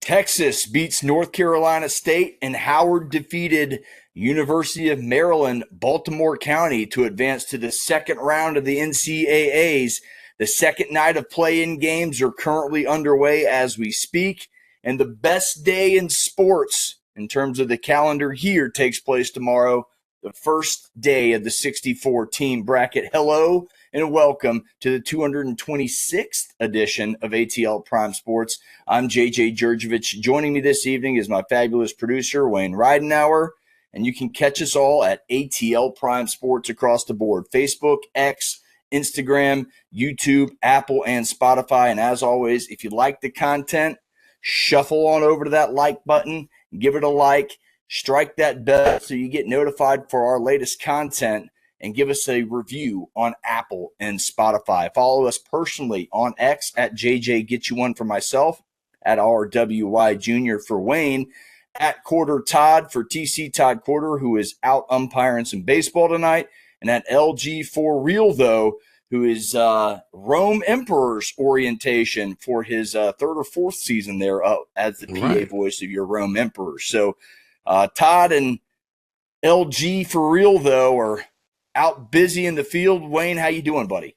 Texas beats North Carolina State, and Howard defeated University of Maryland, Baltimore County to advance to the second round of the NCAAs. The second night of play-in games are currently underway as we speak, and the best day in sports in terms of the calendar here takes place tomorrow, the first day of the 64-team bracket. Hello and welcome to the 226th edition of ATL Prime Sports. I'm Jurjevich. Joining me this evening is my fabulous producer, Wayne Ridenauer, and you can catch us all at ATL Prime Sports across the board: Facebook, X, Instagram, YouTube, Apple, and Spotify. And as always, if you like the content, shuffle on over to that like button, give it a like, strike that bell so you get notified for our latest content, and give us a review on Apple and Spotify. Follow us personally on X at JJGetYouOne for myself, at RWY Jr. for Wayne, at Corder Todd for TC Todd Corder, who is out umpiring some baseball tonight, and at LG for Real, though, who is Rome Emperor's orientation for his third or fourth season there as the PA voice of your Rome Emperor. So Todd and LG for Real, though, are out busy in the field. Wayne, how you doing, buddy?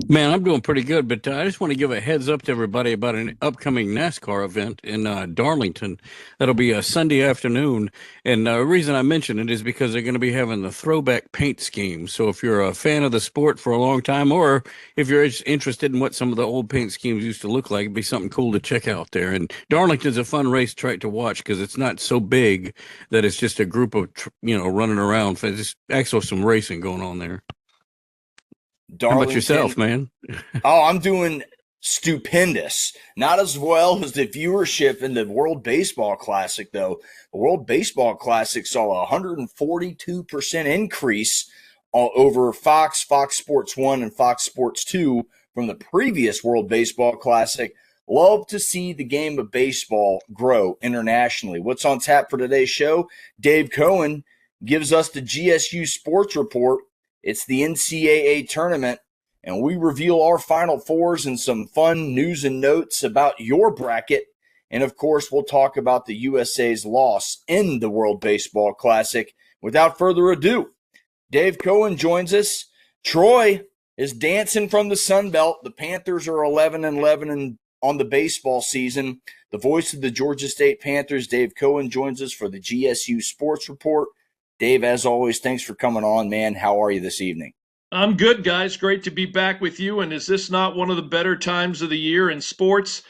Man, I'm doing pretty good, but I just want to give a heads up to everybody about an upcoming NASCAR event in Darlington. That'll be a Sunday afternoon, and the reason I mention it is because they're going to be having the throwback paint scheme. So if you're a fan of the sport for a long time, or if you're interested in what some of the old paint schemes used to look like, it'd be something cool to check out there. And Darlington's a fun racetrack to watch because it's not so big that it's just a group of running around. There's actually some racing going on there. Darlington. How about yourself, man? Oh, I'm doing stupendous. Not as well as the viewership in the World Baseball Classic, though. The World Baseball Classic saw a 142% increase over Fox Sports 1, and Fox Sports 2 from the previous World Baseball Classic. Love to see the game of baseball grow internationally. What's on tap for today's show? Dave Cohen gives us the GSU Sports Report. It's the NCAA tournament, and we reveal our Final Fours and some fun news and notes about your bracket. And, of course, we'll talk about the USA's loss in the World Baseball Classic. Without further ado, Dave Cohen joins us. Troy is dancing from the Sun Belt. The Panthers are 11-11 on the baseball season. The voice of the Georgia State Panthers, Dave Cohen, joins us for the GSU Sports Report. Dave, as always, thanks for coming on, man. How are you this evening? I'm good, guys. Great to be back with you. And is this not one of the better times of the year in sports?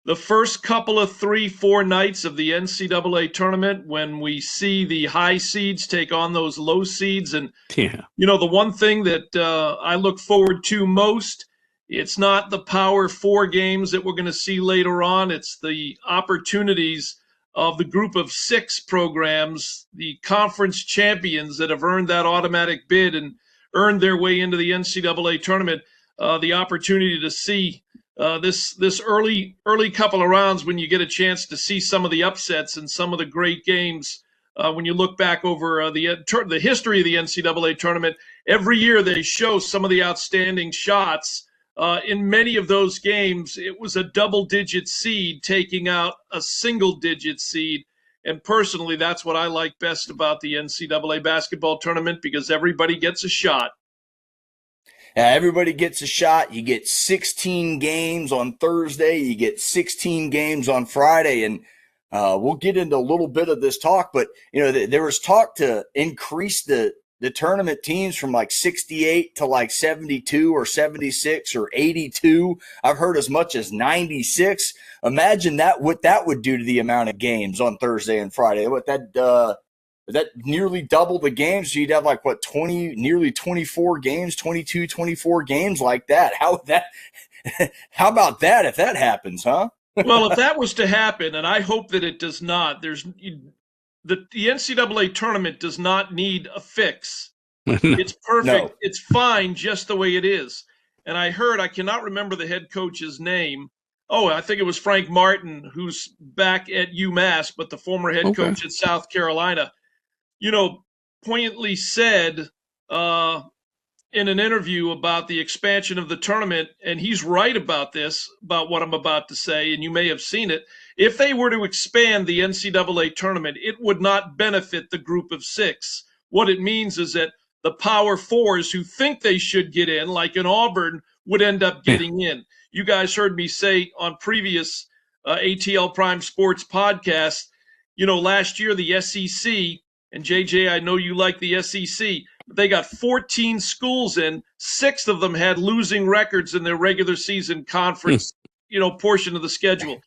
The first couple of 3-4 nights of the NCAA tournament, when we see the high seeds take on those low seeds. And, the one thing that I look forward to most, it's not the Power 4 games that we're going to see later on. It's the opportunities of the group of 6 programs, the conference champions that have earned that automatic bid and earned their way into the NCAA tournament, the opportunity to see this early couple of rounds when you get a chance to see some of the upsets and some of the great games. When you look back over the history of the NCAA tournament, every year they show some of the outstanding shots. In many of those games, it was a double-digit seed taking out a single-digit seed. And personally, that's what I like best about the NCAA basketball tournament, because everybody gets a shot. Yeah, everybody gets a shot. You get 16 games on Thursday. You get 16 games on Friday. And we'll get into a little bit of this talk. But, there was talk to increase the tournament teams from like 68 to like 72 or 76 or 82. I've heard as much as 96. Imagine what that would do to the amount of games on Thursday and Friday. Would that nearly double the games? So you'd have like nearly 24 games, 22, 24 games like that. How about that if that happens, huh? Well, if that was to happen, and I hope that it does not, the NCAA tournament does not need a fix. It's perfect. No. It's fine just the way it is. And I cannot remember the head coach's name. Oh, I think it was Frank Martin, who's back at UMass, but the former head coach at South Carolina, poignantly said in an interview about the expansion of the tournament, and he's right about this, about what I'm about to say, and you may have seen it. If they were to expand the NCAA tournament, it would not benefit the group of six. What it means is that the Power Fours who think they should get in, like in Auburn, would end up getting in. You guys heard me say on previous ATL Prime Sports podcasts, last year the SEC, and JJ, I know you like the SEC, but they got 14 schools in. 6 of them had losing records in their regular season conference, portion of the schedule.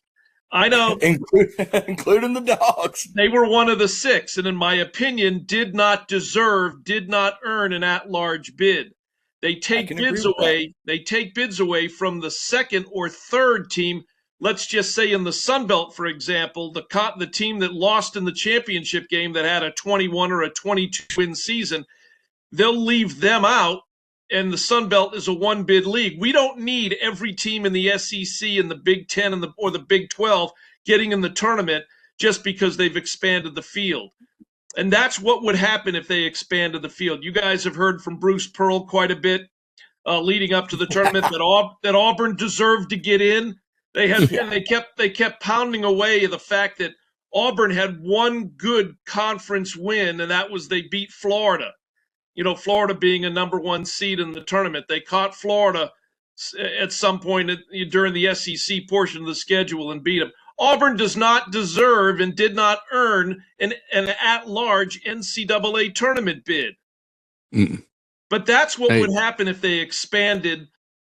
I know. Including the Dogs. They were one of the 6, and in my opinion, did not earn an at-large bid. They take bids away. They take bids away from the second or third team. Let's just say in the Sun Belt, for example, the team that lost in the championship game that had a 21 or a 22-win season, they'll leave them out, and the Sun Belt is a one-bid league. We don't need every team in the SEC and the Big Ten or the Big 12 getting in the tournament just because they've expanded the field. And that's what would happen if they expanded the field. You guys have heard from Bruce Pearl quite a bit leading up to the tournament that Auburn deserved to get in. They kept pounding away the fact that Auburn had one good conference win, and that was they beat Florida. Florida being a number 1 seed in the tournament. They caught Florida at some point during the SEC portion of the schedule and beat them. Auburn does not deserve and did not earn an at-large NCAA tournament bid. Mm. But that's what would happen if they expanded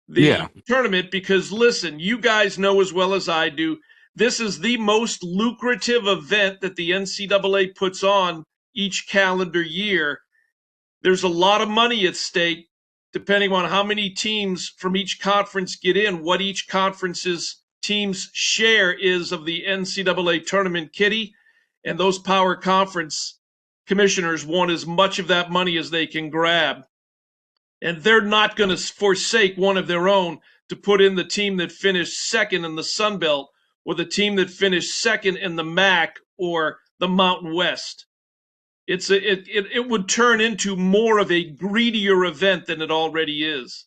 the tournament, because, listen, you guys know as well as I do, this is the most lucrative event that the NCAA puts on each calendar year. There's a lot of money at stake, depending on how many teams from each conference get in, what each conference's team's share is of the NCAA tournament kitty, and those power conference commissioners want as much of that money as they can grab. And they're not going to forsake one of their own to put in the team that finished second in the Sun Belt or the team that finished second in the MAC or the Mountain West. It would turn into more of a greedier event than it already is.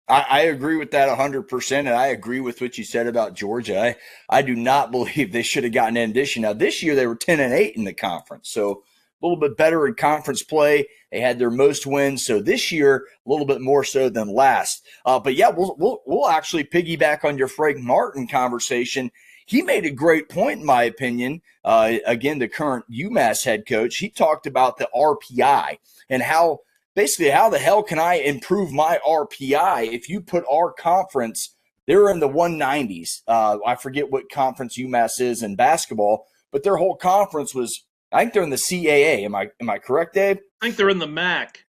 I agree with that 100%, and I agree with what you said about Georgia. I do not believe they should have gotten in this year. Now, this year they were 10-8 in the conference, so a little bit better in conference play. They had their most wins, so this year a little bit more so than last. But yeah, we'll actually piggyback on your Frank Martin conversation. He made a great point, in my opinion. Again, the current UMass head coach, he talked about the RPI and how the hell can I improve my RPI if you put our conference, they're in the 190s. I forget what conference UMass is in basketball, but their whole conference was, I think they're in the CAA. Am I correct, Dave? I think they're in the MAC.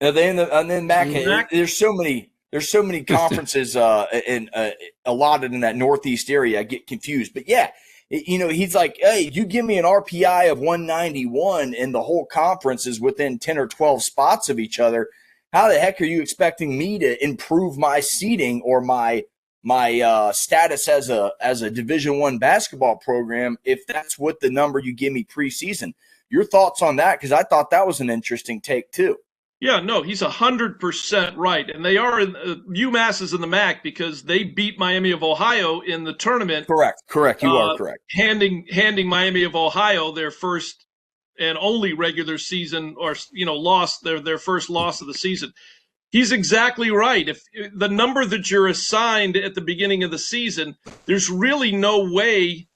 Are they in the MAC? There's so many conferences allotted in that Northeast area. I get confused. But yeah, he's like, hey, you give me an RPI of 191 and the whole conference is within 10 or 12 spots of each other. How the heck are you expecting me to improve my seeding or my status as a Division I basketball program if that's what the number you give me preseason? Your thoughts on that? Because I thought that was an interesting take too. Yeah, no, he's 100% right. And they are UMass is in the MAC because they beat Miami of Ohio in the tournament. Correct. You are correct. Handing Miami of Ohio their first and only regular season loss, their first loss of the season. He's exactly right. If the number that you're assigned at the beginning of the season, there's really no way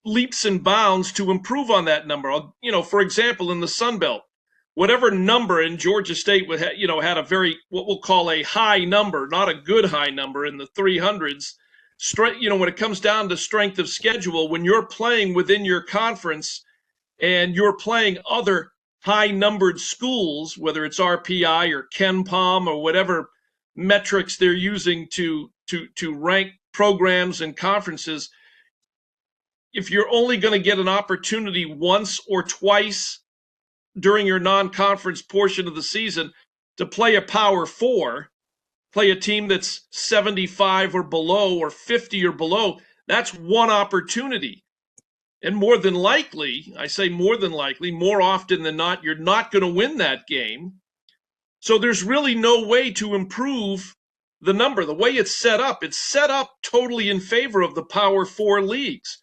leaps and bounds to improve on that number. For example, in the Sun Belt, whatever number in Georgia State had a very, what we'll call a high number, not a good high number in the 300s. When it comes down to strength of schedule, when you're playing within your conference and you're playing other high-numbered schools, whether it's RPI or KenPom or whatever metrics they're using to rank programs and conferences, if you're only going to get an opportunity once or twice during your non-conference portion of the season to play a Power Four, play a team that's 75 or below or 50 or below, that's one opportunity. And more than likely, I say more than likely, more often than not, you're not going to win that game. So there's really no way to improve the number. The way it's set up totally in favor of the Power Four leagues.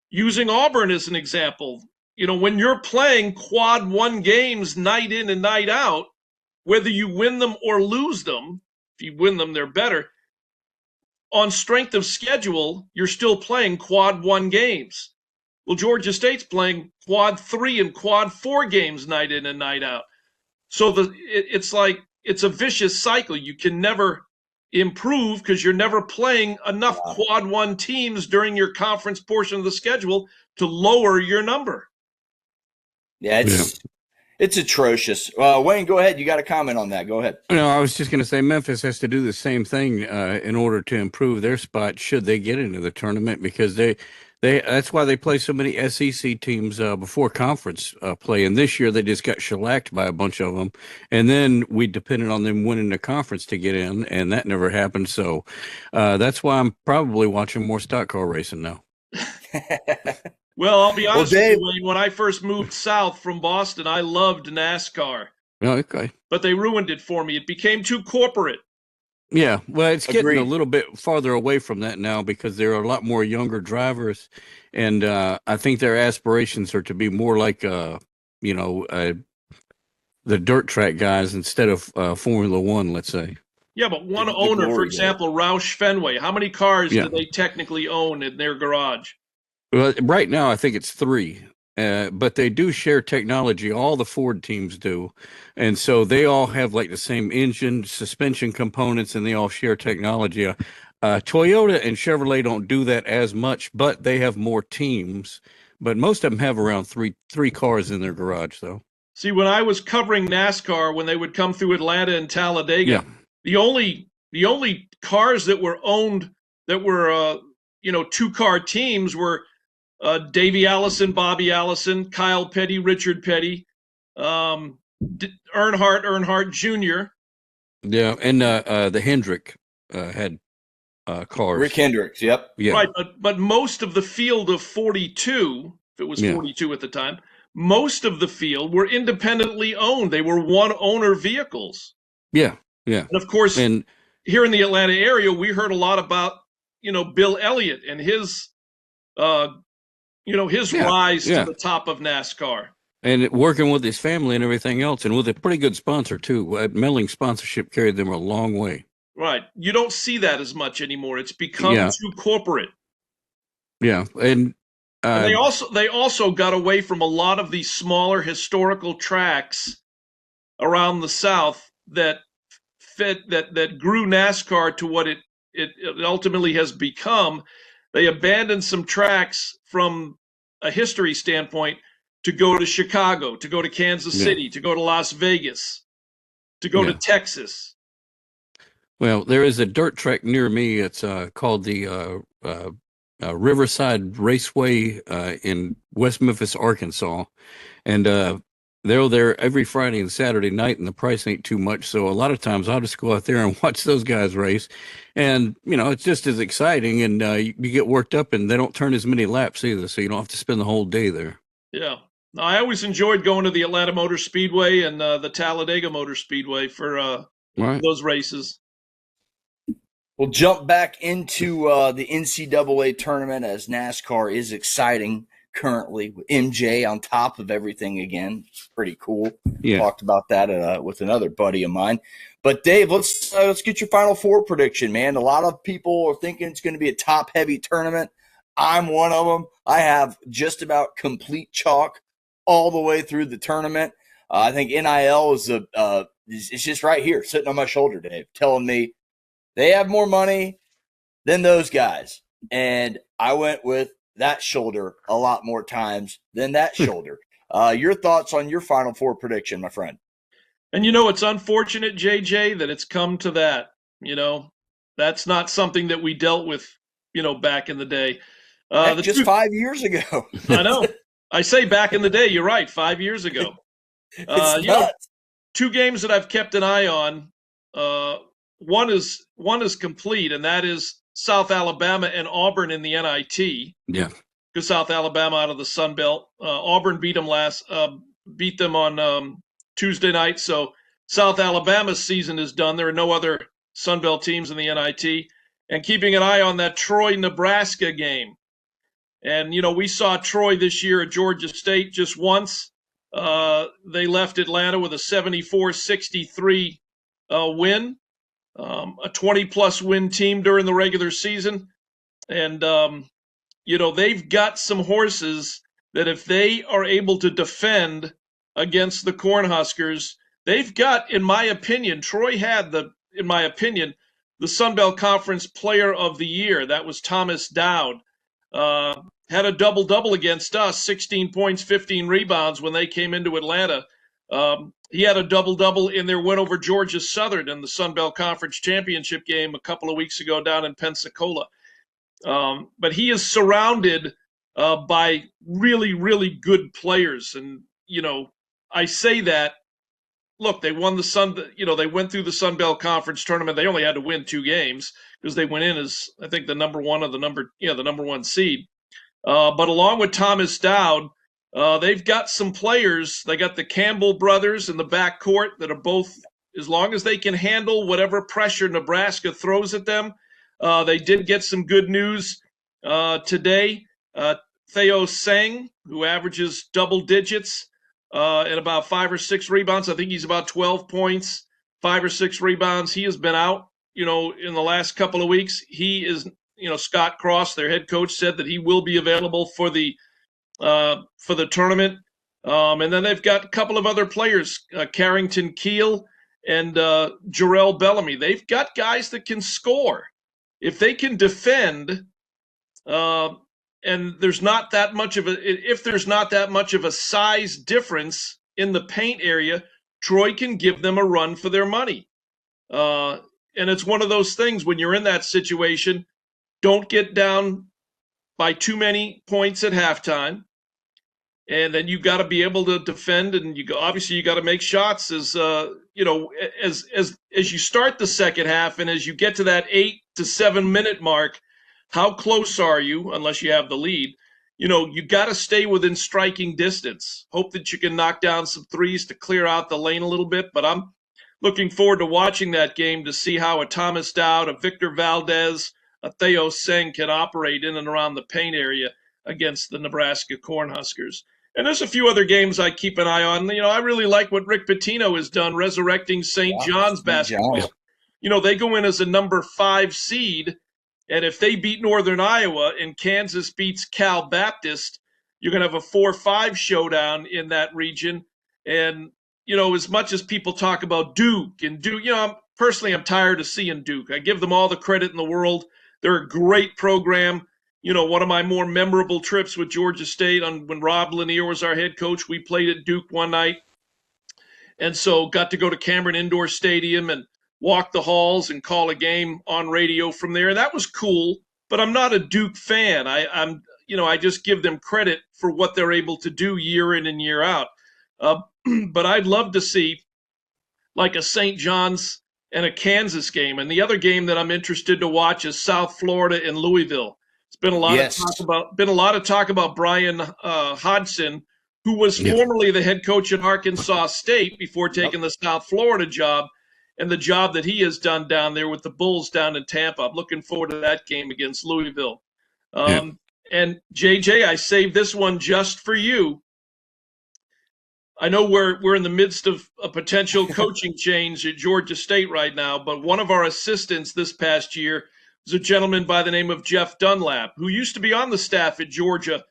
Using Auburn as an example, when you're playing quad one games night in and night out, whether you win them or lose them, if you win them, they're better. On strength of schedule, you're still playing quad one games. Well, Georgia State's playing quad three and quad four games night in and night out. So it's like it's a vicious cycle. You can never improve because you're never playing enough quad one teams during your conference portion of the schedule to lower your number. Yeah, it's atrocious. Wayne, go ahead. You got a comment on that. Go ahead. No, I was just going to say Memphis has to do the same thing in order to improve their spot should they get into the tournament, because that's why they play so many SEC teams before conference play. And this year they just got shellacked by a bunch of them. And then we depended on them winning the conference to get in, and that never happened. So that's why I'm probably watching more stock car racing now. Well, I'll be honest with you, Wayne. When I first moved south from Boston, I loved NASCAR. Oh, okay. But they ruined it for me. It became too corporate. Yeah, well, it's getting a little bit farther away from that now because there are a lot more younger drivers, and I think their aspirations are to be more like, the dirt track guys instead of Formula One, let's say. Yeah, but one owner, for example, Roush Fenway, how many cars do they technically own in their garage? Well, right now I think it's 3. But they do share technology. All the Ford teams do. And so they all have like the same engine, suspension components, and they all share technology. Toyota and Chevrolet don't do that as much, but they have more teams. But most of them have around three cars in their garage, though. See, when I was covering NASCAR, when they would come through Atlanta and Talladega, the only cars that were owned that were, 2-car teams were Davey Allison, Bobby Allison, Kyle Petty, Richard Petty, Earnhardt Jr. Yeah, and the Hendrick had cars. Rick Hendricks, yep. Yeah. Right, but most of the field of 42, if it was 42 at the time, most of the field were independently owned. They were one-owner vehicles. Yeah, yeah. And, of course, here in the Atlanta area, we heard a lot about, Bill Elliott and his rise to the top of NASCAR. And working with his family and everything else, and with a pretty good sponsor, too. Melling sponsorship carried them a long way. Right. You don't see that as much anymore. It's become too corporate. Yeah. And they also got away from a lot of these smaller historical tracks around the South that grew NASCAR to what it ultimately has become. They abandoned some tracks from a history standpoint to go to Chicago, to go to Kansas City, to go to Las Vegas, to go to Texas. Well, there is a dirt track near me. It's called the Riverside Raceway in West Memphis, Arkansas. And they're there every Friday and Saturday night, and the price ain't too much. So a lot of times I'll just go out there and watch those guys race. And, it's just as exciting, and you get worked up, and they don't turn as many laps either, so you don't have to spend the whole day there. Yeah. I always enjoyed going to the Atlanta Motor Speedway and the Talladega Motor Speedway for those races. We'll jump back into the NCAA tournament, as NASCAR is exciting currently with MJ on top of everything again. It's pretty cool. Yeah. Talked about that with another buddy of mine. But Dave, let's get your Final Four prediction, man. A lot of people are thinking it's going to be a top-heavy tournament. I'm one of them. I have just about complete chalk all the way through the tournament. I think NIL is it's just right here, sitting on my shoulder, Dave, telling me they have more money than those guys. And I went with that shoulder a lot more times than that shoulder. Your thoughts on your Final Four prediction, my friend? And it's unfortunate, JJ, that it's come to that. That's not something that we dealt with, back in the day. Just 5 years ago. I know. I say back in the day. You're right. 5 years ago. It's nuts. 2 games that I've kept an eye on. One is complete, and that is South Alabama and Auburn in the NIT. Yeah. Because South Alabama out of the Sun Belt. Auburn beat them on Tuesday night, so South Alabama's season is done. There are no other Sun Belt teams in the NIT. And keeping an eye on that Troy-Nebraska game. And, we saw Troy this year at Georgia State just once. They left Atlanta with a 74-63 win, a 20-plus win team during the regular season. And, they've got some horses that if they are able to defend against the Cornhuskers, they've got, in my opinion, Troy had the Sun Belt Conference Player of the Year. That was Thomas Dowd. Had a double-double against us, 16 points, 15 rebounds when they came into Atlanta. He had a double-double in their win over Georgia Southern in the Sun Belt Conference Championship game a couple of weeks ago down in Pensacola. But he is surrounded by really, really good players. And, I say that, look, they won they went through the Sun Belt Conference tournament. They only had to win 2 games because they went in as, I think, the number one seed. But along with Thomas Dowd, they've got some players. They got the Campbell brothers in the backcourt that are both, as long as they can handle whatever pressure Nebraska throws at them. They did get some good news today. Theo Seng, who averages double digits and about 5 or 6 rebounds. I think he's about 12 points, 5 or 6 rebounds. He has been out, in the last couple of weeks. He is, Scott Cross, their head coach, said that he will be available for the tournament. And then they've got a couple of other players, Carrington Keel and Jarrell Bellamy. They've got guys that can score. If they can defend, and there's not that much of a size difference in the paint area, Troy can give them a run for their money. And it's one of those things when you're in that situation, don't get down by too many points at halftime. And then you got to be able to defend, and you got to make shots as you start the second half, and as you get to that 8 to 7 minute mark. How close are you? Unless you have the lead, you got to stay within striking distance. Hope that you can knock down some threes to clear out the lane a little bit. But I'm looking forward to watching that game to see how a Thomas Dowd, a Victor Valdez, a Theo Seng can operate in and around the paint area against the Nebraska Cornhuskers. And there's a few other games I keep an eye on. I really like what Rick Pitino has done resurrecting St. John's basketball. They go in as a number 5 seed, and if they beat Northern Iowa and Kansas beats Cal Baptist, you're going to have a 4-5 showdown in that region. And, as much as people talk about Duke, personally, I'm tired of seeing Duke. I give them all the credit in the world. They're a great program. One of my more memorable trips with Georgia State when Rob Lanier was our head coach, we played at Duke one night. And so got to go to Cameron Indoor Stadium and walk the halls and call a game on radio from there. That was cool, but I'm not a Duke fan. I just give them credit for what they're able to do year in and year out. But I'd love to see like a St. John's and a Kansas game. And the other game that I'm interested to watch is South Florida and Louisville. It's been a lot of talk about Brian Hodgson, who was formerly the head coach at Arkansas State before taking the South Florida job, and the job that he has done down there with the Bulls down in Tampa. I'm looking forward to that game against Louisville. And JJ, I saved this one just for you. I know we're in the midst of a potential coaching change at Georgia State right now, but one of our assistants this past year was a gentleman by the name of Jeff Dunlap, who used to be on the staff at Georgia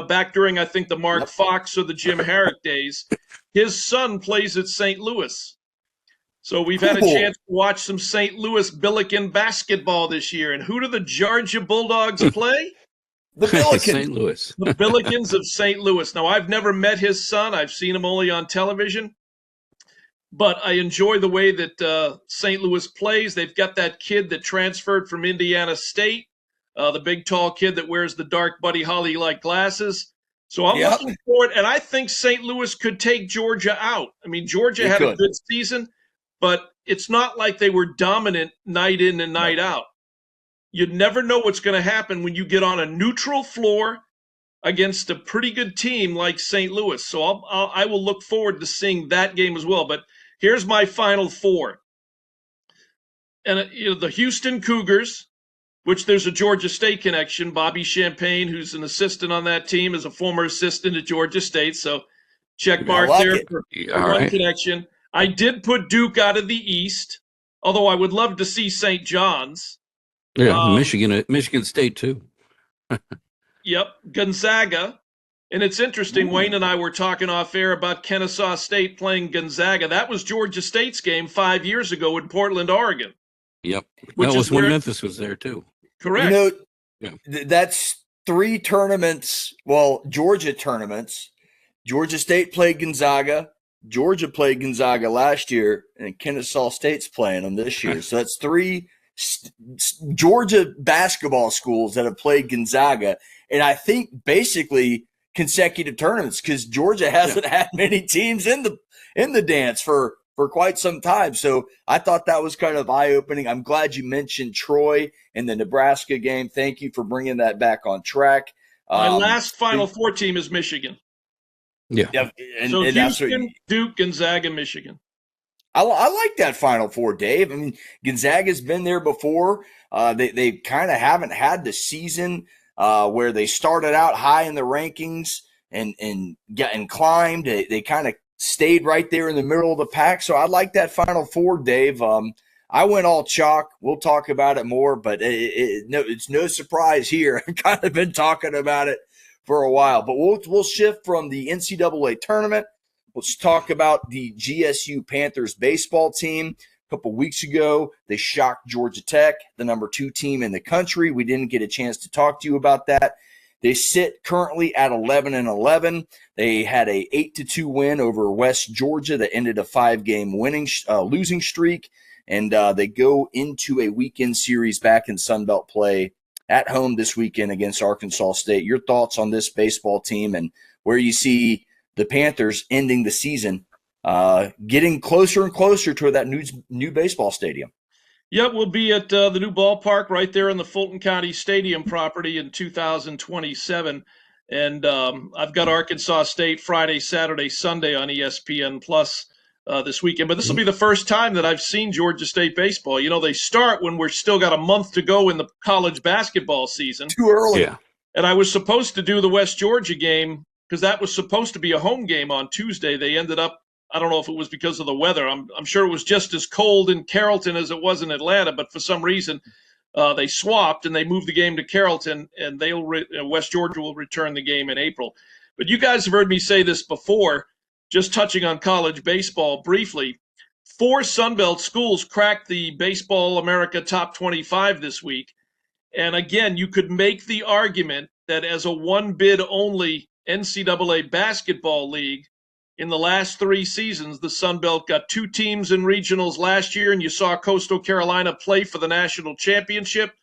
back during, I think, the Mark Fox or the Jim Herrick days. His son plays at St. Louis. So we've had a chance to watch some St. Louis Billiken basketball this year. And who do the Georgia Bulldogs play? The Billikens. St. Louis. The Billikens of St. Louis. Now, I've never met his son. I've seen him only on television. But I enjoy the way that St. Louis plays. They've got that kid that transferred from Indiana State, the big, tall kid that wears the dark Buddy Holly-like glasses. So I'm looking forward, and I think St. Louis could take Georgia out. I mean, Georgia had a good season, but it's not like they were dominant night in and night out. You never know what's going to happen when you get on a neutral floor against a pretty good team like St. Louis. So I will look forward to seeing that game as well. But Here's my Final Four. And the Houston Cougars, which there's a Georgia State connection. Bobby Champagne, who's an assistant on that team, is a former assistant at Georgia State. So check mark there for one connection. I did put Duke out of the East, although I would love to see St. John's. Yeah, Michigan State too. Yep, Gonzaga. And it's interesting, Wayne and I were talking off air about Kennesaw State playing Gonzaga. That was Georgia State's game 5 years ago in Portland, Oregon. Yep. That was when Memphis was there too. Correct. That's 3 tournaments, Georgia tournaments. Georgia State played Gonzaga. Georgia played Gonzaga last year, and Kennesaw State's playing them this year. So that's 3 Georgia basketball schools that have played Gonzaga. And I think basically consecutive tournaments, because Georgia hasn't had many teams in the dance for quite some time. So I thought that was kind of eye-opening. I'm glad you mentioned Troy in the Nebraska game. Thank you for bringing that back on track. My last Final Four team is Michigan. Yeah. So Houston, Duke, Gonzaga, Michigan. I like that Final Four, Dave. I mean, Gonzaga's been there before. They kind of haven't had the season where they started out high in the rankings and climbed. They kind of stayed right there in the middle of the pack. So I like that Final Four, Dave. I went all chalk. We'll talk about it more, but it's no surprise here. I've kind of been talking about it for a while. But we'll shift from the NCAA tournament. Let's talk about the GSU Panthers baseball team. A couple weeks ago, they shocked Georgia Tech, the number 2 team in the country. We didn't get a chance to talk to you about that. They sit currently at 11-11. They had a 8-2 win over West Georgia that ended a 5-game losing streak, and they go into a weekend series back in Sun Belt play at home this weekend against Arkansas State. Your thoughts on this baseball team and where you see the Panthers ending the season, getting closer and closer to that new baseball stadium? Yep, we'll be at the new ballpark right there in the Fulton County Stadium property in 2027. And I've got Arkansas State Friday, Saturday, Sunday on ESPN Plus this weekend. But this will be the first time that I've seen Georgia State baseball. You know, they start when we're still got a month to go in the college basketball season. Too early. Yeah. And I was supposed to do the West Georgia game because that was supposed to be a home game on Tuesday. They ended up, I don't know if it was because of the weather. I'm sure it was just as cold in Carrollton as it was in Atlanta, but for some reason they swapped and they moved the game to Carrollton, and West Georgia will return the game in April. But you guys have heard me say this before, just touching on college baseball briefly. 4 Sunbelt schools cracked the Baseball America Top 25 this week. And again, you could make the argument that as a one-bid only NCAA basketball league, in the last 3 seasons, the Sun Belt got 2 teams in regionals last year, and you saw Coastal Carolina play for the national championship.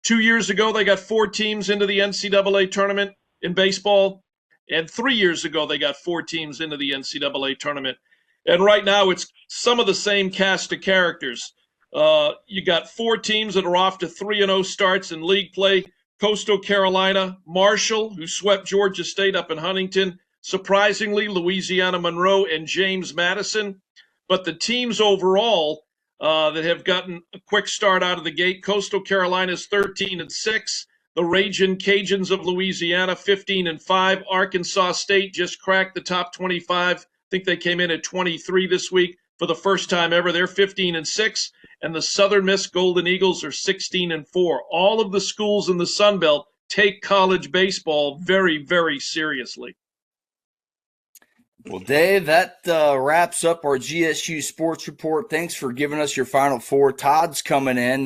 2 years ago, they got 4 teams into the NCAA tournament in baseball, and 3 years ago, they got 4 teams into the NCAA tournament. And right now, it's some of the same cast of characters. You got 4 teams that are off to 3-0 starts in league play. Coastal Carolina, Marshall, who swept Georgia State up in Huntington, surprisingly, Louisiana Monroe and James Madison. But the teams overall that have gotten a quick start out of the gate, Coastal Carolina's 13-6. The Ragin' Cajuns of Louisiana, 15-5. Arkansas State just cracked the top 25. I think they came in at 23 this week for the first time ever. They're 15-6. And the Southern Miss Golden Eagles are 16-4. All of the schools in the Sun Belt take college baseball very, very seriously. Well, Dave, that wraps up our GSU Sports Report. Thanks for giving us your Final Four. Todd's coming in.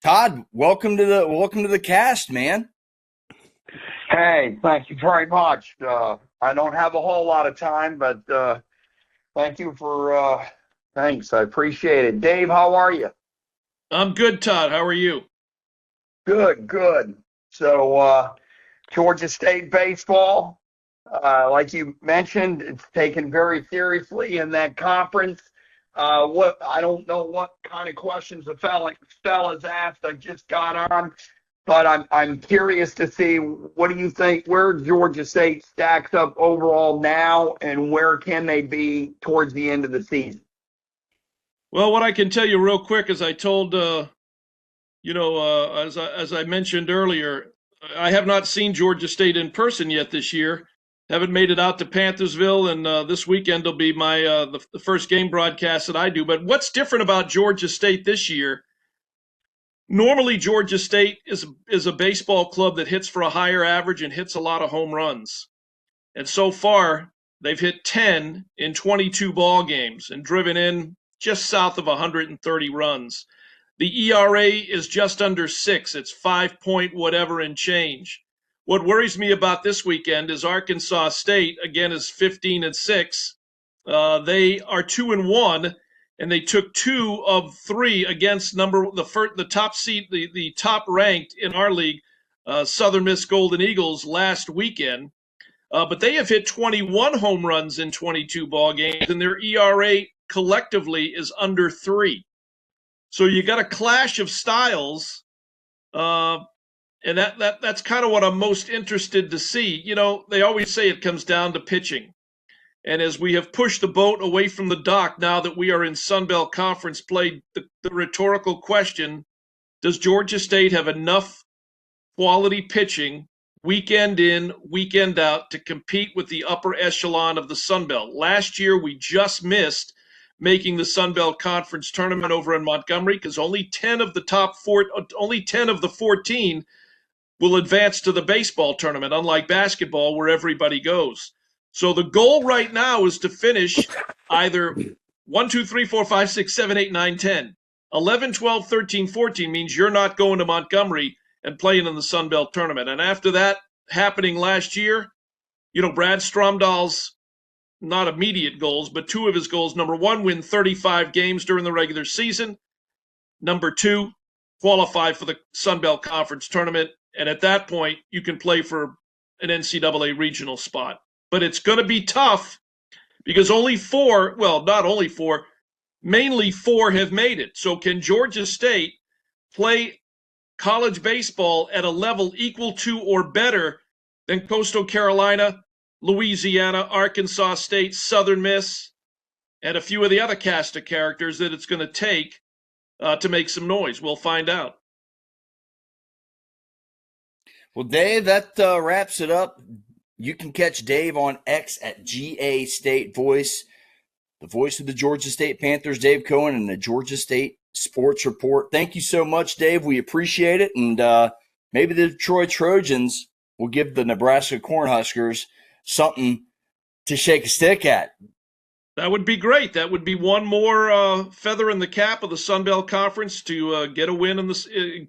Todd, welcome to the cast, man. Hey, thank you very much. I don't have a whole lot of time, but thank you for thanks. I appreciate it. Dave, how are you? I'm good, Todd. How are you? Good. So Georgia State baseball, like you mentioned, it's taken very seriously in that conference. I don't know what kind of questions the fella's asked. I just got on, but I'm curious to see, what do you think, where Georgia State stacks up overall now, and where can they be towards the end of the season? Well, what I can tell you real quick is I told, as I mentioned earlier, I have not seen Georgia State in person yet this year. Haven't made it out to Panthersville, and this weekend will be my the first game broadcast that I do. But what's different about Georgia State this year? Normally, Georgia State is a baseball club that hits for a higher average and hits a lot of home runs. And so far, they've hit 10 in 22 ball games and driven in just south of 130 runs. The ERA is just under 6. It's 5 point whatever and change. What worries me about this weekend is Arkansas State, again, is 15-6. They are 2-1, and they took 2 of 3 against the top seed, the top ranked in our league, Southern Miss Golden Eagles last weekend. But they have hit 21 home runs in 22 ball games, and their ERA collectively is under 3. So you got a clash of styles, and that's kind of what I'm most interested to see. You know, they always say it comes down to pitching. And as we have pushed the boat away from the dock now that we are in Sun Belt Conference play, the rhetorical question, does Georgia State have enough quality pitching weekend in, weekend out to compete with the upper echelon of the Sun Belt? Last year, we just missed making the Sun Belt Conference tournament over in Montgomery because only 10 of the 14 will advance to the baseball tournament, unlike basketball where everybody goes. So the goal right now is to finish either 1, 2, 3, 4, 5, 6, 7, 8, 9, 10. 11, 12, 13, 14 means you're not going to Montgomery and playing in the Sun Belt tournament. And after that happening last year, you know, Brad Stromdahl's not immediate goals, but 2 of his goals. Number 1, win 35 games during the regular season. Number 2, qualify for the Sun Belt Conference tournament. And at that point, you can play for an NCAA regional spot. But it's going to be tough because only 4, well, not only 4, mainly 4 have made it. So can Georgia State play college baseball at a level equal to or better than Coastal Carolina, Louisiana, Arkansas State, Southern Miss, and a few of the other cast of characters that it's going to take to make some noise? We'll find out. Well, Dave, that wraps it up. You can catch Dave on X at GA State Voice, the voice of the Georgia State Panthers, Dave Cohen, and the Georgia State Sports Report. Thank you so much, Dave. We appreciate it. And maybe the Detroit Trojans will give the Nebraska Cornhuskers something to shake a stick at. That would be great. That would be one more feather in the cap of the Sun Belt Conference to get a win in the NCAA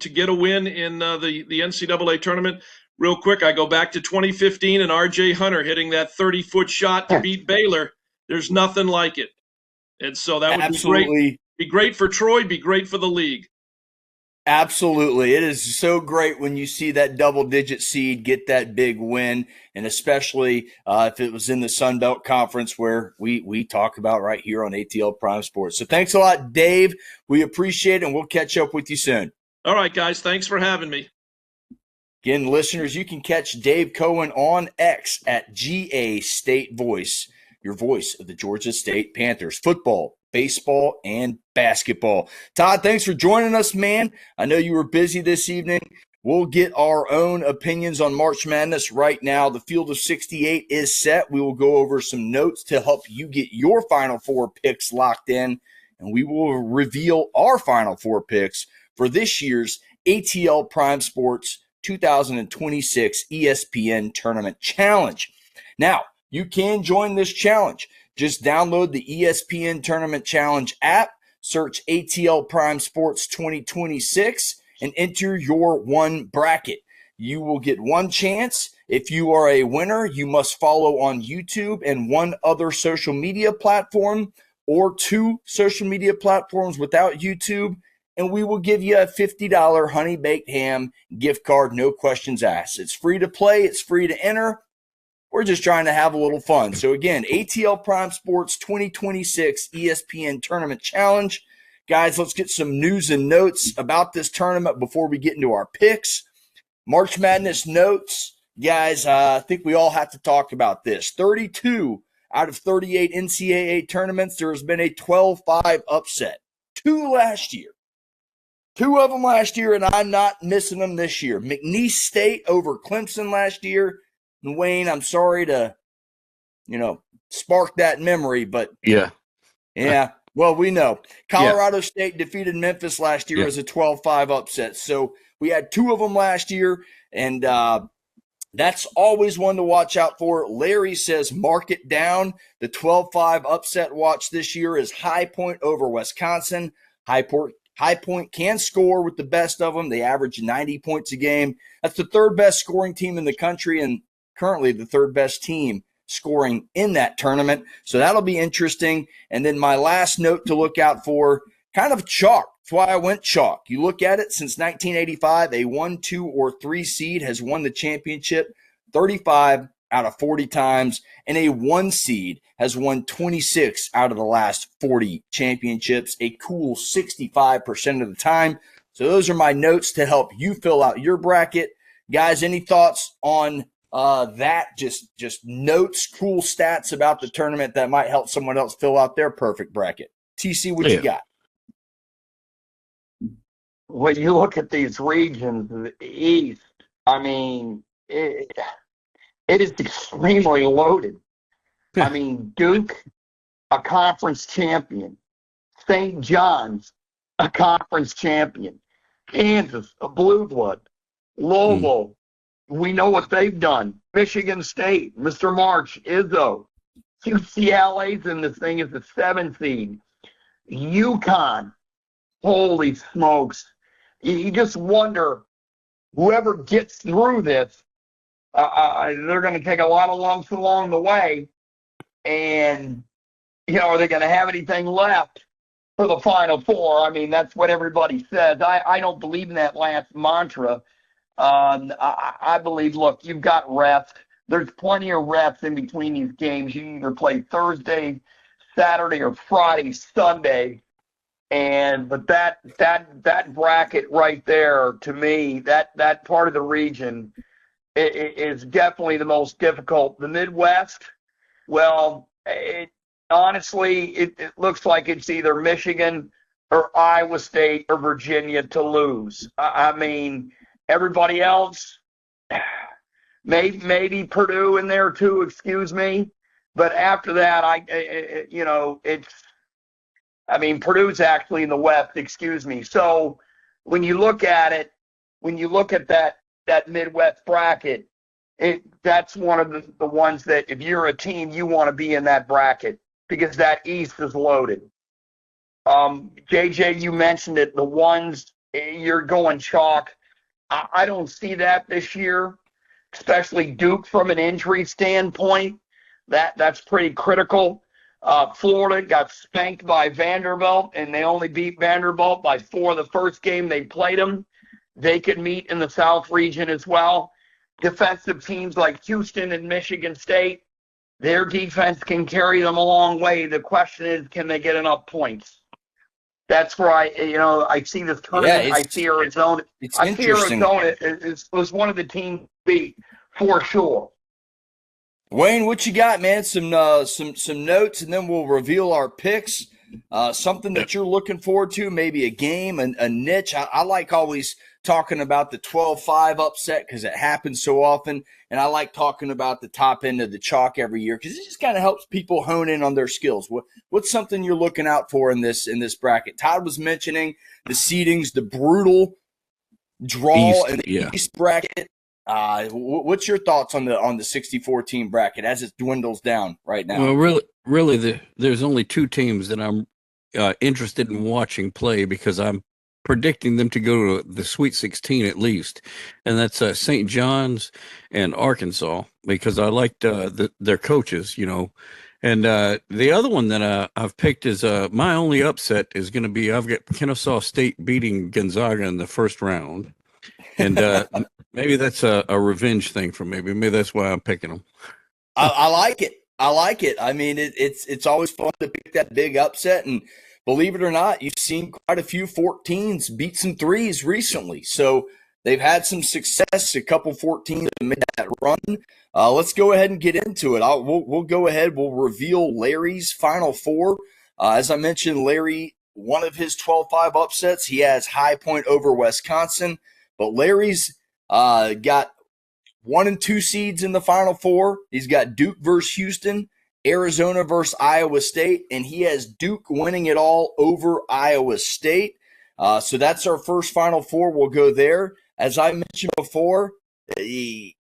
tournament. Real quick, I go back to 2015 and R.J. Hunter hitting that 30-foot shot to beat Baylor. There's nothing like it. And so that would Absolutely. be great. Be great for Troy, be great for the league. Absolutely. It is so great when you see that double-digit seed get that big win, and especially if it was in the Sun Belt Conference where we talk about right here on ATL Prime Sports. So thanks a lot, Dave. We appreciate it, and we'll catch up with you soon. All right, guys. Thanks for having me. Again, listeners, you can catch Dave Cohen on X at GA State Voice, your voice of the Georgia State Panthers, football, baseball, and basketball. Todd, thanks for joining us, man. I know you were busy this evening. We'll get our own opinions on March Madness right now. The field of 68 is set. We will go over some notes to help you get your Final Four picks locked in, and we will reveal our Final Four picks for this year's ATL Prime Sports 2026 ESPN Tournament Challenge. Now, you can join this challenge. Just download the ESPN Tournament Challenge app, search ATL Prime Sports 2026, and enter your one bracket. You will get one chance. If you are a winner, you must follow on YouTube and one other social media platform, or 2 social media platforms without YouTube, and we will give you a $50 Honey Baked Ham gift card, no questions asked. It's free to play. It's free to enter. We're just trying to have a little fun. So again, ATL Prime Sports 2026 ESPN Tournament Challenge. Guys, let's get some news and notes about this tournament before we get into our picks. March Madness notes. Guys, I think we all have to talk about this. 32 out of 38 NCAA tournaments, there has been a 12-5 upset. two last year. Two of them last year, and I'm not missing them this year. McNeese State over Clemson last year. And Wayne, I'm sorry to, spark that memory, but yeah. Well, we know. Colorado State defeated Memphis last year as a 12-5 upset. So we had two of them last year, and that's always one to watch out for. Larry says mark it down. The 12-5 upset watch this year is High Point over Wisconsin. High Point can score with the best of them. They average 90 points a game. That's the third best scoring team in the country and currently the third best team scoring in that tournament. So that'll be interesting. And then my last note to look out for, kind of chalk. That's why I went chalk. You look at it, since 1985, a 1, 2, or 3 seed has won the championship 35 out of 40 times, and a 1 seed has won 26 out of the last 40 championships, a cool 65% of the time. So those are my notes to help you fill out your bracket. Guys, any thoughts on that? Just notes, cool stats about the tournament that might help someone else fill out their perfect bracket. TC, what you got? When you look at these regions, the East, I mean, it is extremely loaded. I mean, Duke, a conference champion. St. John's, a conference champion. Kansas, a blue blood. Louisville, we know what they've done. Michigan State, Mr. March, Izzo. UCLA's in this thing as a 7 seed. UConn, holy smokes. You just wonder, whoever gets through this, they're going to take a lot of lumps along the way. And, are they going to have anything left for the Final Four? I mean, that's what everybody says. I don't believe in that last mantra. I believe, look, you've got reps. There's plenty of reps in between these games. You either play Thursday, Saturday, or Friday, Sunday. But that bracket right there, to me, that part of the region is definitely the most difficult. The Midwest, well, honestly, it looks like it's either Michigan or Iowa State or Virginia to lose. I mean, everybody else, maybe Purdue in there too, excuse me. But after that, Purdue's actually in the West, excuse me. So when you look at it, that Midwest bracket, that's one of the ones that if you're a team, you want to be in that bracket because that East is loaded. JJ, you mentioned it, the ones you're going chalk. I don't see that this year, especially Duke from an injury standpoint. That's pretty critical. Florida got spanked by Vanderbilt, and they only beat Vanderbilt by 4 the first game they played them. They could meet in the South region as well. Defensive teams like Houston and Michigan State, their defense can carry them a long way. The question is, can they get enough points? That's where I see this tournament. I see Arizona. I see Arizona was one of the teams beat for sure. Wayne, what you got, man? Some notes, and then we'll reveal our picks. Something that you're looking forward to, maybe a game, a niche. I like always talking about the 12-5 upset because it happens so often, and I like talking about the top end of the chalk every year because it just kind of helps people hone in on their skills. What's something you're looking out for in this bracket? Todd was mentioning the seedings, the brutal draw in the East bracket. What's your thoughts on the 64-team bracket as it dwindles down right now? Well, really, there's only 2 teams that I'm interested in watching play because I'm predicting them to go to the Sweet 16 at least, and that's St. John's and Arkansas because I liked their coaches, And the other one that I've picked is my only upset is going to be I've got Kennesaw State beating Gonzaga in the first round. And maybe that's a revenge thing for me. Maybe that's why I'm picking them. I like it. I mean, it's always fun to pick that big upset. And believe it or not, you've seen quite a few 14s beat some 3s recently. So they've had some success. A couple 14s that made that run. Let's go ahead and get into it. We'll go ahead. We'll reveal Larry's Final Four. As I mentioned, Larry one of his 12-5 upsets. He has High Point over Wisconsin, but Larry's got 1 and 2 seeds in the Final Four. He's got Duke versus Houston, Arizona versus Iowa State, and he has Duke winning it all over Iowa State. So that's our first Final Four. We'll go there. As I mentioned before,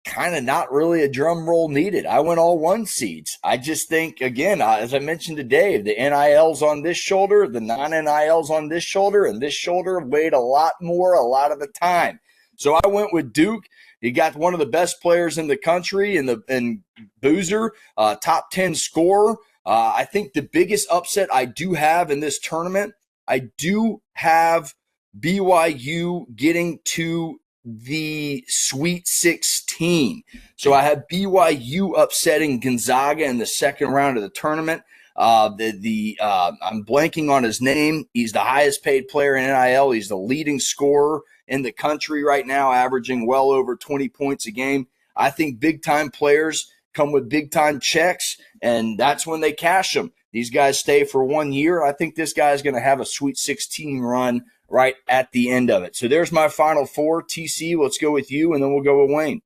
kind of not really a drum roll needed. I went all 1 seeds. I just think, again, as I mentioned to Dave, the NIL's on this shoulder, the non-NIL's on this shoulder, and this shoulder weighed a lot more a lot of the time. So I went with Duke. You got one of the best players in the country in Boozer, top 10 scorer. I think the biggest upset I do have in this tournament, I do have BYU getting to the Sweet 16. So I have BYU upsetting Gonzaga in the second round of the tournament. I'm blanking on his name. He's the highest paid player in NIL. He's the leading scorer in the country right now, averaging well over 20 points a game. I think big-time players come with big-time checks, and that's when they cash them. These guys stay for 1 year. I think this guy is going to have a Sweet 16 run right at the end of it. So there's my Final Four. TC, let's go with you, and then we'll go with Wayne.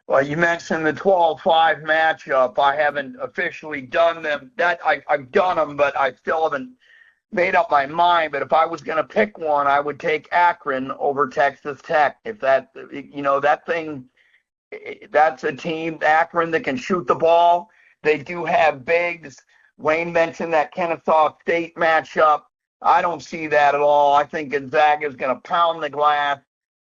Well, you mentioned the 12-5 matchup. I haven't officially done them. I've done them, but I still haven't made up my mind. But if I was going to pick one, I would take Akron over Texas Tech. If that, that thing, that's a team, Akron, that can shoot the ball. They do have bigs. Wayne mentioned that Kennesaw State matchup. I don't see that at all. I think Gonzaga is going to pound the glass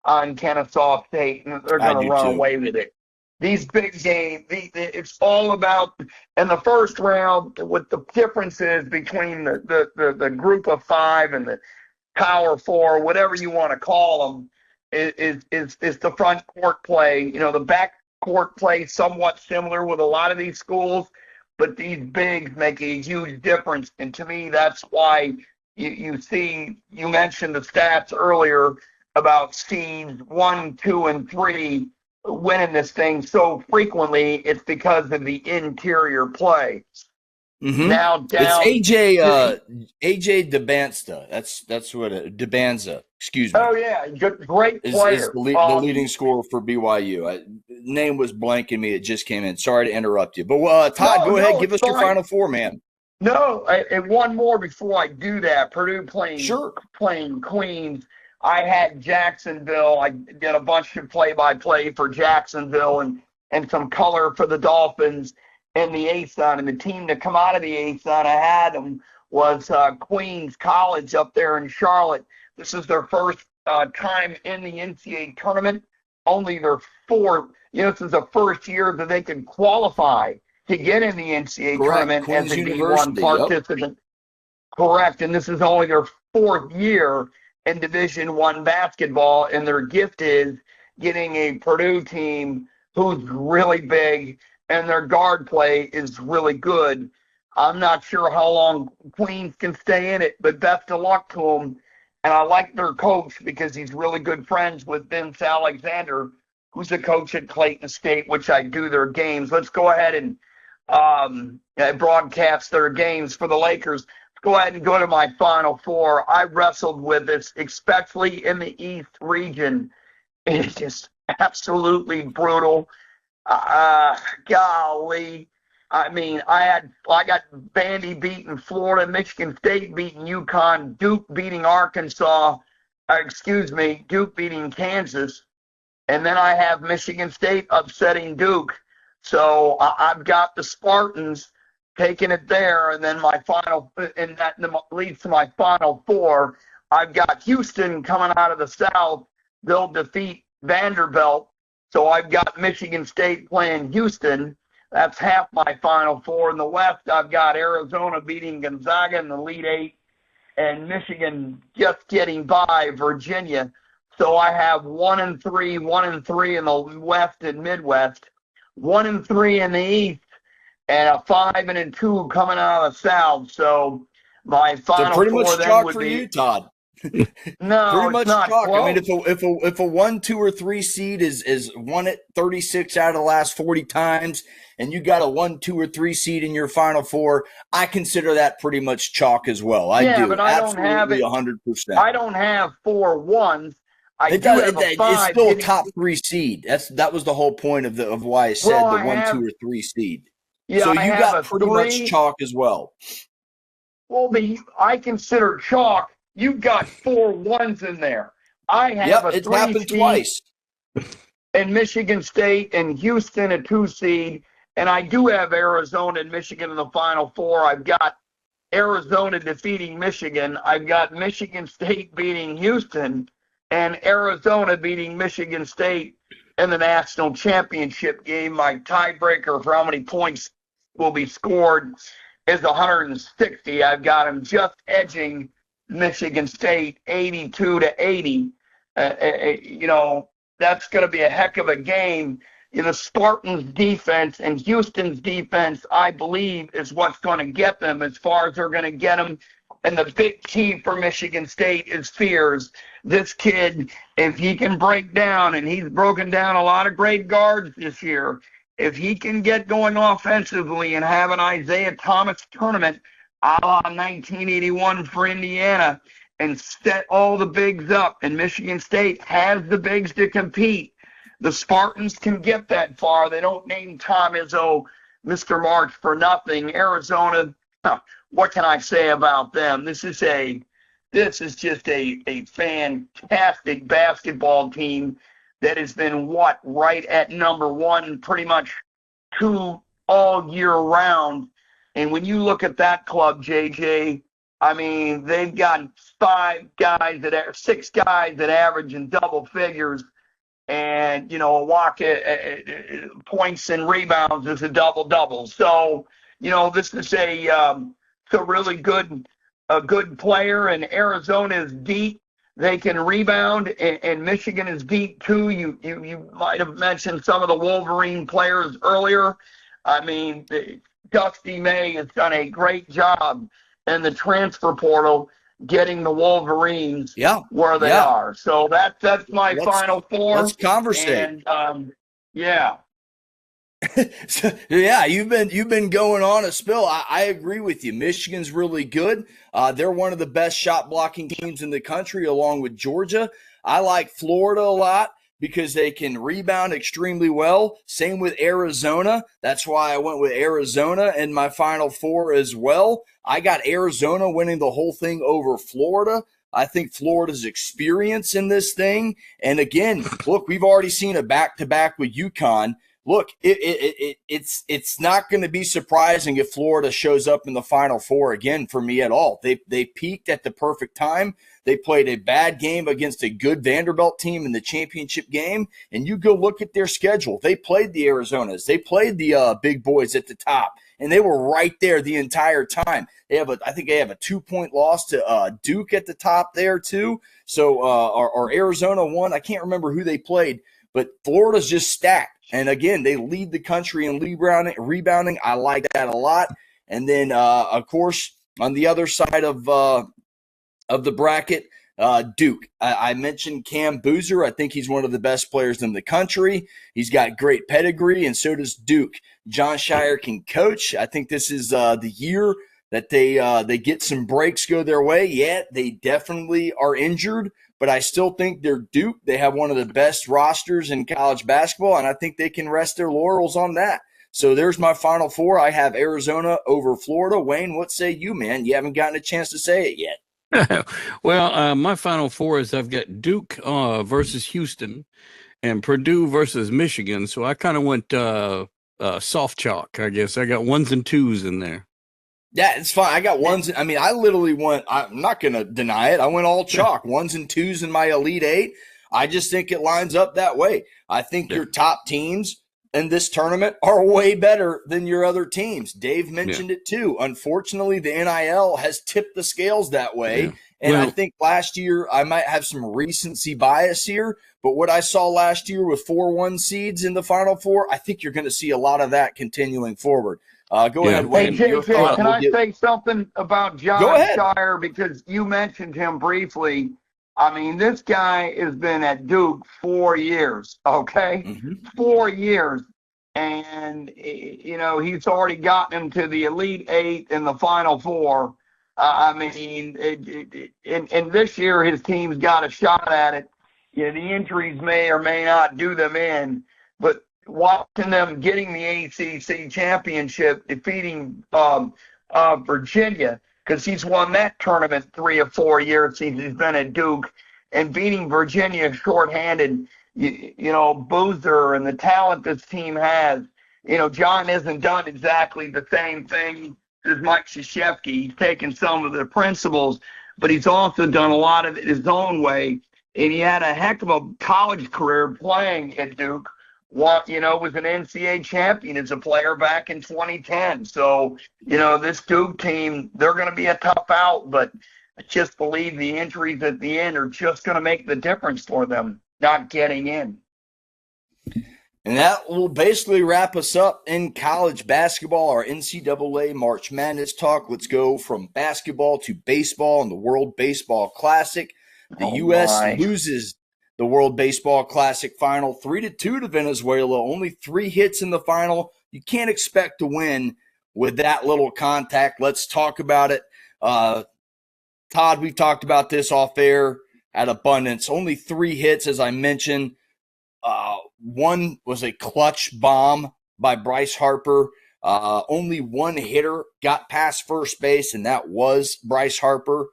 on Kennesaw State, and they're going to run away with it. These big games, it's all about in the first round. What the difference is between the group of 5 and the Power 4, whatever you want to call them, is the front court play. The back court play somewhat similar with a lot of these schools, but these bigs make a huge difference. And to me, that's why you see, you mentioned the stats earlier about seeds 1, 2, and 3 winning this thing so frequently. It's because of the interior play. Mm-hmm. Now down, it's AJ DeBanza. That's what DeBanza. Excuse me. Oh yeah, great player. Is the leading scorer for BYU. Name was blanking me. It just came in. Sorry to interrupt you, but Todd, go ahead. Give us your Final Four, man. No, and one more before I do that. Purdue playing Queens. I had Jacksonville. I did a bunch of play-by-play for Jacksonville and some color for the Dolphins and the ASUN. And the team to come out of the ASUN, I had them, was Queens College up there in Charlotte. This is their first time in the NCAA tournament. Only their fourth. This is the first year that they can qualify to get in the NCAA tournament Queens as a D1 participant. Yep. Correct. And this is only their 4th year in Division I basketball, and their gift is getting a Purdue team who's really big, and their guard play is really good. I'm not sure how long Queens can stay in it, but best of luck to them. And I like their coach because he's really good friends with Vince Alexander, who's a coach at Clayton State, which I do their games. Let's go ahead and broadcast their games for the Lakers. Go ahead and go to my Final Four. I wrestled with this, especially in the East region. It's just absolutely brutal. Golly. I mean, I got Vandy beating Florida, Michigan State beating UConn, Duke beating Arkansas, Duke beating Kansas, and then I have Michigan State upsetting Duke. So I've got the Spartans taking it there, and then that leads to my Final Four. I've got Houston coming out of the South. They'll defeat Vanderbilt. So I've got Michigan State playing Houston. That's half my Final Four. In the West, I've got Arizona beating Gonzaga in the Elite Eight, and Michigan just getting by Virginia. So I have 1 and 3 in the West and Midwest, 1 and 3 in the East, and a 5 and 2 coming out of the South. So my Final pretty Four much then chalk would for be you, Todd. No, pretty much it's not chalk. close. I mean, if a 1, 2, or 3 seed is won it 36 out of the last 40 times, and you got a 1, 2, or 3 seed in your Final Four, I consider that pretty much chalk as well. I do. But I don't have it. 100%. I don't have 4 1s. It's still a top 3 seed. That was the whole point of why I said the 1, 2, or 3 seed. Yeah, so you got pretty much chalk as well. Well, I consider chalk. You've got 4 1s in there. I have a 3 it's happened seed twice. And Michigan State and Houston a 2 seed, and I do have Arizona and Michigan in the Final Four. I've got Arizona defeating Michigan. I've got Michigan State beating Houston, and Arizona beating Michigan State in the national championship game. My tiebreaker for how many points will be scored is 160. I've got them just edging Michigan State 82-80. That's going to be a heck of a game. Spartans' defense and Houston's defense, I believe, is what's going to get them as far as they're going to get them. And the big key for Michigan State is Fears. This kid, if he can break down, and he's broken down a lot of great guards this year, if he can get going offensively and have an Isaiah Thomas tournament a la 1981 for Indiana and set all the bigs up, and Michigan State has the bigs to compete, the Spartans can get that far. They don't name Tom Izzo Mr. March for nothing. Arizona, what can I say about them? This is just a fantastic basketball team that has been right at number 1 pretty much 2 all year round. And when you look at that club, JJ, I mean, they've got 6 guys that average in double figures, and points and rebounds is a double-double. So, this is a really good player, and Arizona is deep. They can rebound, and Michigan is deep too. You might have mentioned some of the Wolverine players earlier. I mean, Dusty May has done a great job in the transfer portal getting the Wolverines where they are. So that's my Final Four. Let's conversate. And you've been going on a spill. I agree with you. Michigan's really good. They're one of the best shot blocking teams in the country, along with Georgia. I like Florida a lot because they can rebound extremely well. Same with Arizona. That's why I went with Arizona in my Final Four as well. I got Arizona winning the whole thing over Florida. I think Florida's experience in this thing. And again, look, we've already seen a back-to-back with UConn. Look, it's not going to be surprising if Florida shows up in the Final Four again for me at all. They peaked at the perfect time. They played a bad game against a good Vanderbilt team in the championship game, and you go look at their schedule. They played the Arizonas. They played the big boys at the top, and they were right there the entire time. I think they have a 2-point loss to Duke at the top there too. So or Arizona won. I can't remember who they played, but Florida's just stacked. And again, they lead the country in rebounding. I like that a lot. And then, of course, on the other side of the bracket, Duke. I mentioned Cam Boozer. I think he's one of the best players in the country. He's got great pedigree, and so does Duke. John Shire can coach. I think this is the year that they get some breaks go their way. Yeah, they definitely are injured, but I still think they're Duke. They have one of the best rosters in college basketball, and I think they can rest their laurels on that. So there's my Final Four. I have Arizona over Florida. Wayne, what say you, man? You haven't gotten a chance to say it yet. Well, my Final Four is I've got Duke versus Houston and Purdue versus Michigan. So I kind of went soft chalk, I guess. I got 1s and 2s in there. Yeah, it's fine. I got 1s. I mean, I literally I'm not going to deny it. I went all chalk, 1s and 2s in my Elite Eight. I just think it lines up that way. I think your top teams in this tournament are way better than your other teams. Dave mentioned it too. Unfortunately, the NIL has tipped the scales that way. Yeah. And I think last year I might have some recency bias here, but what I saw last year with 4-1 seeds in the Final Four, I think you're going to see a lot of that continuing forward. Go ahead, Wayne. Hey, JJ, can I say something about John Shire? Because you mentioned him briefly. I mean, this guy has been at Duke 4 years, okay? 4 years. and he's already gotten him to the Elite Eight and the Final Four. I mean, and this year his team's got a shot at it. The injuries may or may not do them in, but watching them getting the ACC championship, defeating Virginia, because he's won that tournament 3 or 4 years since he's been at Duke, and beating Virginia shorthanded, Boozer and the talent this team has. John hasn't done exactly the same thing as Mike Krzyzewski. He's taken some of the principles, but he's also done a lot of it his own way. And he had a heck of a college career playing at Duke. Was an NCAA champion as a player back in 2010. So, this Duke team, they're going to be a tough out, but I just believe the injuries at the end are just going to make the difference for them not getting in. And that will basically wrap us up in college basketball, our NCAA March Madness talk. Let's go from basketball to baseball and the World Baseball Classic. The U.S. loses the World Baseball Classic final 3-2 to Venezuela. Only 3 hits in the final. You can't expect to win with that little contact. Let's talk about it. Todd, we've talked about this off air at abundance. Only 3 hits, as I mentioned. One was a clutch bomb by Bryce Harper. Only 1 hitter got past first base, and that was Bryce Harper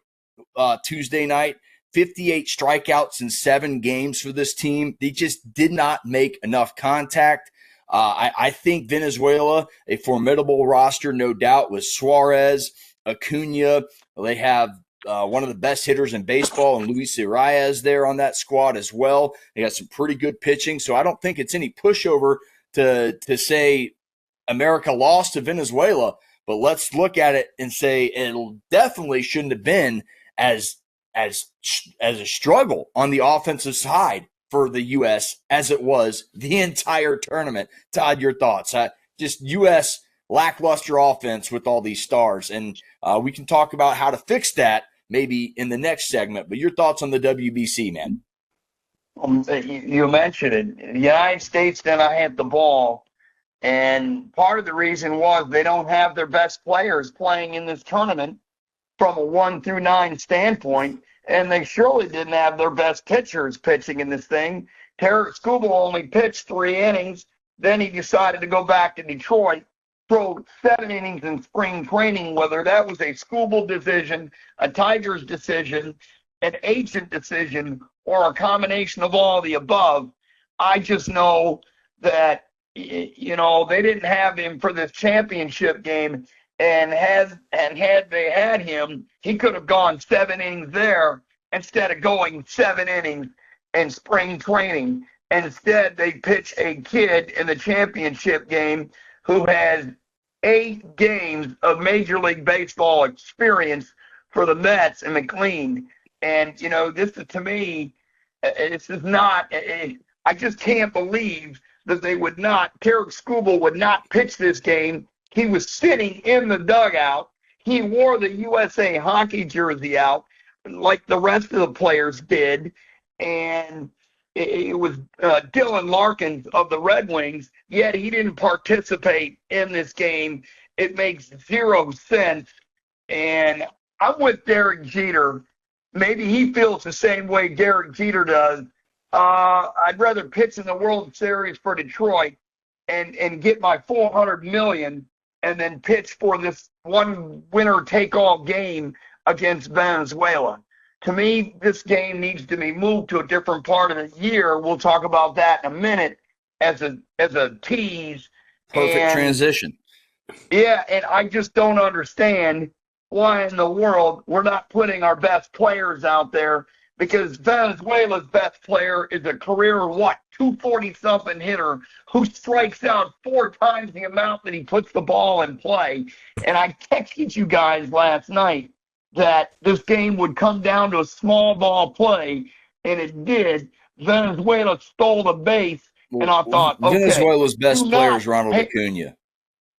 Tuesday night. 58 strikeouts in 7 games for this team. They just did not make enough contact. I think Venezuela, a formidable roster, no doubt, with Suarez, Acuna. They have one of the best hitters in baseball, and Luis Arias there on that squad as well. They got some pretty good pitching, so I don't think it's any pushover to say America lost to Venezuela. But let's look at it and say it definitely shouldn't have been as a struggle on the offensive side for the U.S. as it was the entire tournament. Todd, your thoughts? Just U.S. lackluster offense with all these stars, and we can talk about how to fix that maybe in the next segment. But your thoughts on the WBC, man? You mentioned it. The United States then I had the ball, and part of the reason was they don't have their best players playing in this tournament from a 1 through 9 standpoint, and they surely didn't have their best pitchers pitching in this thing. Tarek Skubal only pitched 3 innings. Then he decided to go back to Detroit, throw 7 innings in spring training, whether that was a Skubal decision, a Tigers decision, an agent decision, or a combination of all the above. I just know that, they didn't have him for this championship game. And had they had him, he could have gone 7 innings there instead of going 7 innings in spring training. And instead, they pitch a kid in the championship game who has 8 games of Major League Baseball experience for the Mets and McLean. And, this is, to me, this is not – I just can't believe that they would not – Tarek Skubal would not pitch this game. He was sitting in the dugout. He wore the USA hockey jersey out like the rest of the players did. And it was Dylan Larkins of the Red Wings, yet he didn't participate in this game. It makes 0 sense. And I'm with Derek Jeter. Maybe he feels the same way Derek Jeter does. I'd rather pitch in the World Series for Detroit and get my $400 million and then pitch for this one winner-take-all game against Venezuela. To me, this game needs to be moved to a different part of the year. We'll talk about that in a minute as a tease. Perfect transition. Yeah, and I just don't understand why in the world we're not putting our best players out there, because Venezuela's best player is a career, 240-something hitter who strikes out 4 times the amount that he puts the ball in play. And I texted you guys last night that this game would come down to a small ball play, and it did. Venezuela stole the base, and I thought, okay. Venezuela's best player is Ronald Acuna.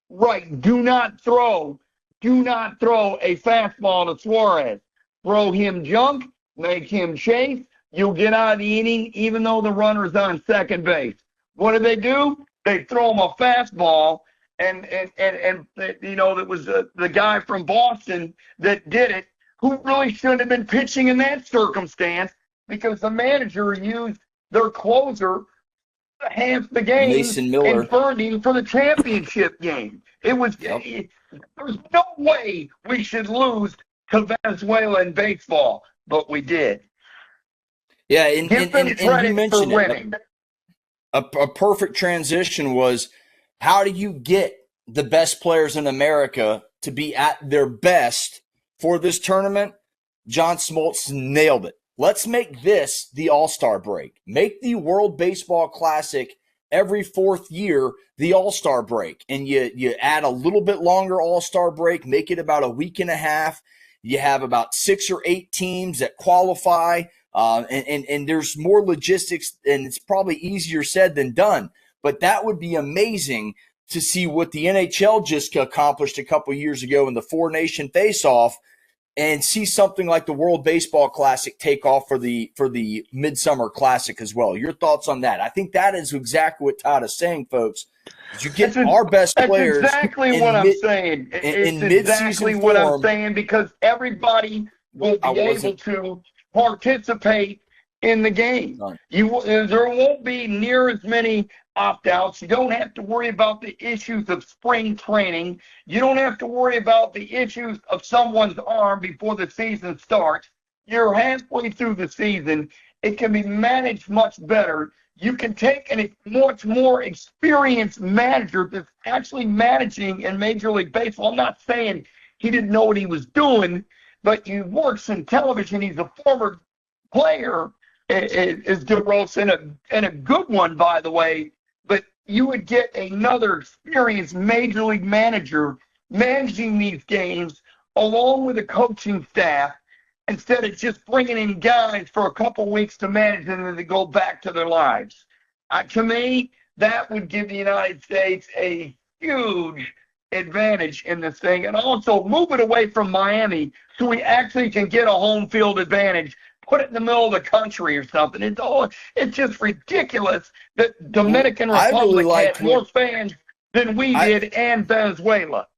Right. Do not throw a fastball to Suarez. Throw him junk, make him chase. You'll get out of the inning even though the runner's on second base. What do? they throw him a fastball, and you know, that was the guy from Boston that did it, who really shouldn't have been pitching in that circumstance, because the manager used their closer half the game Mason Miller. and burned him for the championship game. It was there's no way we should lose to Venezuela in baseball, but we did. Yeah, and you mentioned winning. A perfect transition was, how do you get the best players in America to be at their best for this tournament? John Smoltz nailed it. Let's make this the All-Star break. Make the World Baseball Classic every fourth year the All-Star break. And you add a little bit longer All-Star break, make it about a week and a half. You have about 6 or 8 teams that qualify, and there's more logistics, and it's probably easier said than done. But that would be amazing to see what the NHL just accomplished a couple years ago in the four-nation face-off, and see something like the World Baseball Classic take off for the Midsummer Classic as well. Your thoughts on that? I think that is exactly what Todd is saying, folks. You get our best players. That's exactly what I'm saying. It's exactly what I'm saying, because everybody will be able to participate in the game. There won't be near as many opt-outs. You don't have to worry about the issues of spring training. You don't have to worry about the issues of someone's arm before the season starts. You're halfway through the season. It can be managed much better. You can take a much more experienced manager that's actually managing in Major League Baseball. I'm not saying he didn't know what he was doing, but he works in television. He's a former player, is DeRosa, and a good one, by the way. But you would get another experienced Major League manager managing these games along with a coaching staff, instead of just bringing in guys for a couple weeks to manage and then they go back to their lives. To me, that would give the United States a huge advantage in this thing, and also move it away from Miami so we actually can get a home field advantage. Put it in the middle of the country or something. It's just ridiculous that Dominican Republic had more fans than we did, and Venezuela.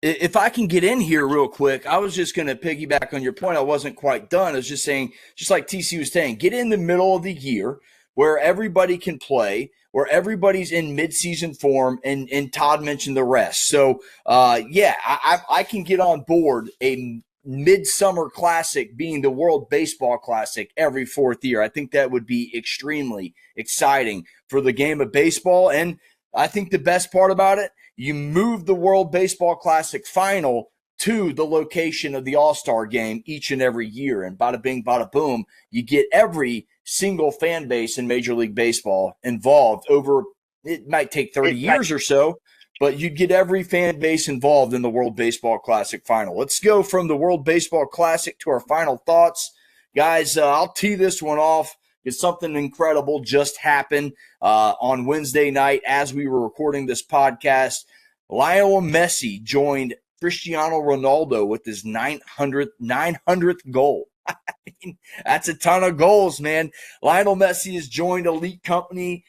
If I can get in here real quick, I was just going to piggyback on your point. I wasn't quite done. I was just saying, just like TC was saying, get in the middle of the year where everybody can play, where everybody's in midseason form, and Todd mentioned the rest. So, I can get on board a Midsummer Classic being the World Baseball Classic every fourth year. I think that would be extremely exciting for the game of baseball. And I think the best part about it, you move the World Baseball Classic final to the location of the All-Star game each and every year. And bada bing, bada boom, you get every single fan base in Major League Baseball involved over, it might take 30 years or so, but you'd get every fan base involved in the World Baseball Classic final. Let's go from the World Baseball Classic to our final thoughts. Guys, I'll tee this one off. It's something incredible just happened on Wednesday night as we were recording this podcast. Lionel Messi joined Cristiano Ronaldo with his 900th goal. I mean, that's a ton of goals, man. Lionel Messi has joined elite company,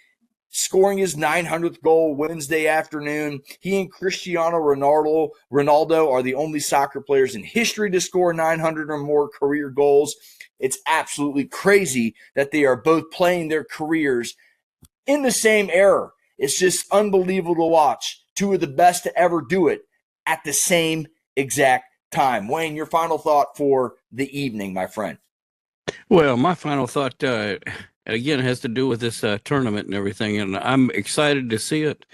scoring his 900th goal Wednesday afternoon. He and Cristiano Ronaldo are the only soccer players in history to score 900 or more career goals. It's absolutely crazy that they are both playing their careers in the same era. It's just unbelievable to watch two of the best to ever do it at the same exact time. Wayne, your final thought for the evening, my friend. Well, my final thought, again, has to do with this tournament and everything, and I'm excited to see it.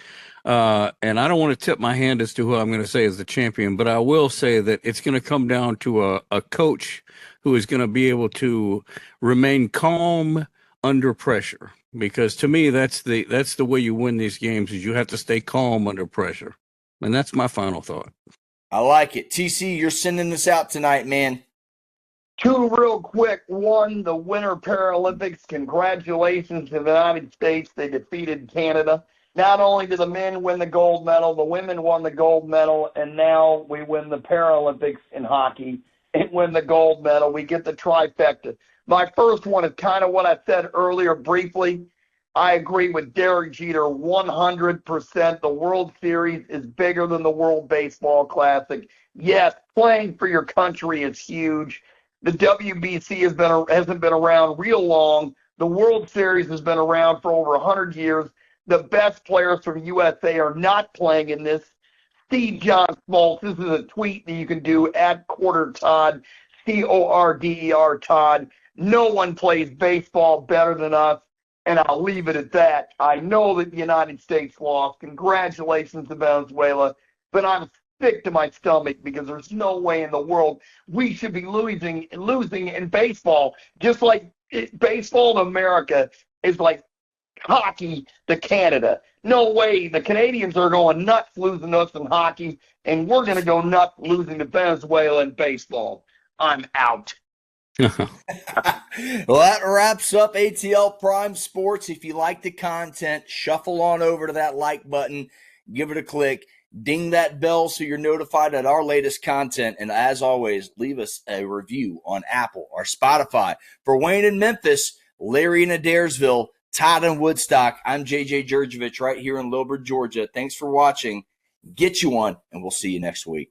And I don't want to tip my hand as to who I'm going to say is the champion, but I will say that it's going to come down to a coach who is going to be able to remain calm under pressure. Because to me, that's the way you win these games, is you have to stay calm under pressure. And that's my final thought. I like it. TC, you're sending this out tonight, man. Two real quick. One, the Winter Paralympics. Congratulations to the United States. They defeated Canada. Not only did the men win the gold medal, the women won the gold medal, and now we win the Paralympics in hockey and win the gold medal. We get the trifecta. My first one is kind of what I said earlier briefly. I agree with Derek Jeter 100%. The World Series is bigger than the World Baseball Classic. Yes, playing for your country is huge. The WBC hasn't been around real long. The World Series has been around for over 100 years. The best players from USA are not playing in this. Steve John Smoltz, this is a tweet that you can do at Corder Todd, Corder Todd. No one plays baseball better than us, and I'll leave it at that. I know that the United States lost. Congratulations to Venezuela, but I'm sick to my stomach because there's no way in the world we should be losing in baseball. Just like baseball in America is like hockey to Canada. No way. The Canadians are going nuts losing us in hockey, and we're going to go nuts losing to Venezuela in baseball. I'm out. Well, that wraps up ATL Prime Sports. If you like the content, shuffle on over to that like button, give it a click, ding that bell so you're notified at our latest content. And as always, leave us a review on Apple or Spotify. For Wayne in Memphis, Larry in Adairsville, Todd in Woodstock, I'm JJ Jurjevich right here in Lilburn, Georgia. Thanks for watching. Get you one, and we'll see you next week.